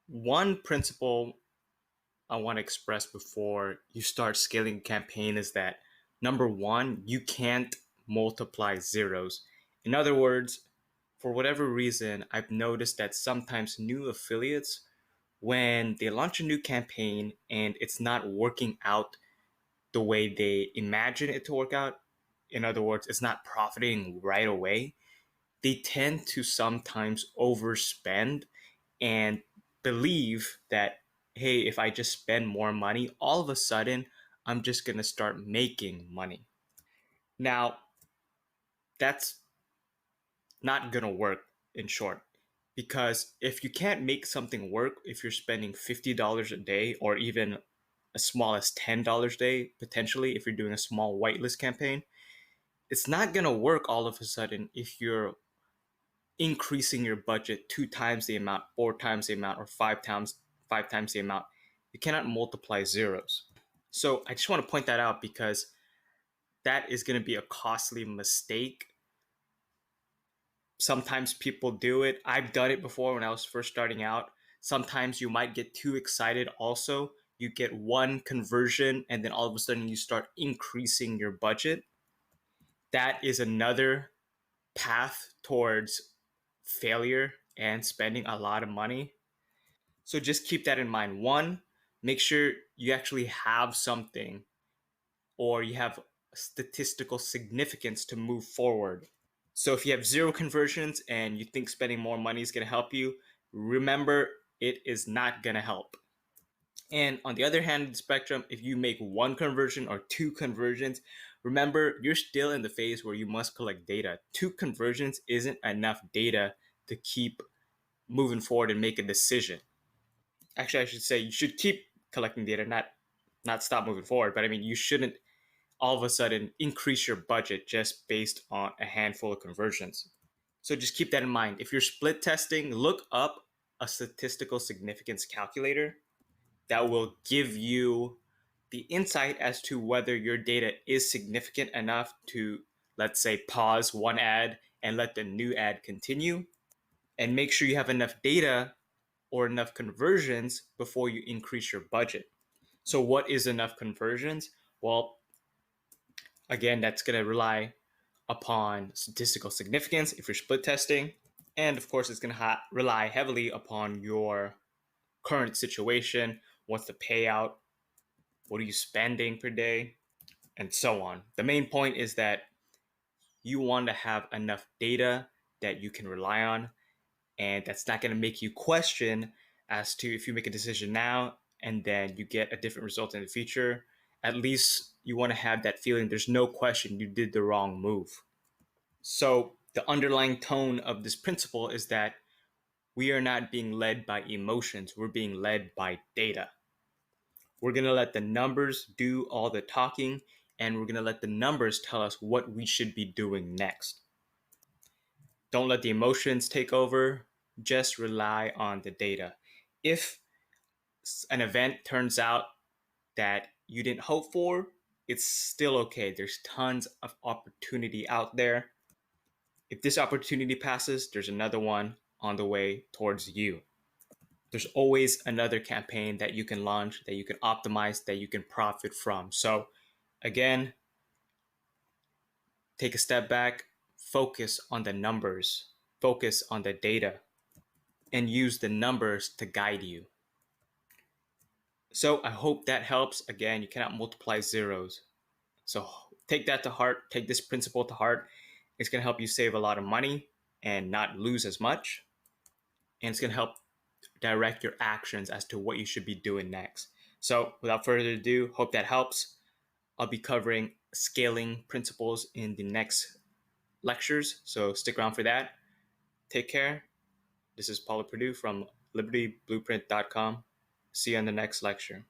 One principle I want to express before you start scaling a campaign is that number one, you can't multiply zeros. In other words, for whatever reason, I've noticed that sometimes new affiliates, when they launch a new campaign and it's not working out the way they imagine it to work out, in other words, it's not profiting right away, they tend to sometimes overspend and believe that, hey, if I just spend more money, all of a sudden I'm just going to start making money. Now, that's not going to work in short, because if you can't make something work, if you're spending $50 a day or even as small as $10 a day, potentially, if you're doing a small whitelist campaign, it's not going to work all of a sudden if you're increasing your budget two times the amount, four times the amount, or five times the amount. You cannot multiply zeros. So I just want to point that out because that is going to be a costly mistake. Sometimes people do it. I've done it before when I was first starting out. Sometimes you might get too excited also. You get one conversion and then all of a sudden you start increasing your budget. That is another path towards failure and spending a lot of money. So just keep that in mind. One, make sure you actually have something or you have statistical significance to move forward. So if you have zero conversions and you think spending more money is going to help you, remember it is not going to help. And on the other hand of the spectrum, if you make one conversion or two conversions, remember you're still in the phase where you must collect data. Two conversions isn't enough data to keep moving forward and make a decision. Actually, I should say you should keep collecting data, not stop moving forward. But I mean, you shouldn't all of a sudden increase your budget just based on a handful of conversions. So just keep that in mind. If you're split testing, look up a statistical significance calculator that will give you the insight as to whether your data is significant enough to, let's say, pause one ad and let the new ad continue. And make sure you have enough data or enough conversions before you increase your budget. So, what is enough conversions? Well, again, that's going to rely upon statistical significance if you're split testing. And of course, it's going to rely heavily upon your current situation. What's the payout? What are you spending per day? And so on. The main point is that you want to have enough data that you can rely on, and that's not going to make you question as to if you make a decision now and then you get a different result in the future. At least you want to have that feeling there's no question you did the wrong move. So the underlying tone of this principle is that we are not being led by emotions, we're being led by data. We're going to let the numbers do all the talking, and we're going to let the numbers tell us what we should be doing next. Don't let the emotions take over. Just rely on the data. If an event turns out that you didn't hope for, it's still okay. There's tons of opportunity out there. If this opportunity passes, there's another one on the way towards you. There's always another campaign that you can launch, that you can optimize, that you can profit from. So, again, take a step back, focus on the numbers, focus on the data, and use the numbers to guide you. So I hope that helps. Again, you cannot multiply zeros. So take that to heart, take this principle to heart. It's going to help you save a lot of money and not lose as much. And it's going to help direct your actions as to what you should be doing next. So without further ado, hope that helps. I'll be covering scaling principles in the next lectures. So stick around for that. Take care. This is Paula Purdue from libertyblueprint.com. See you in the next lecture.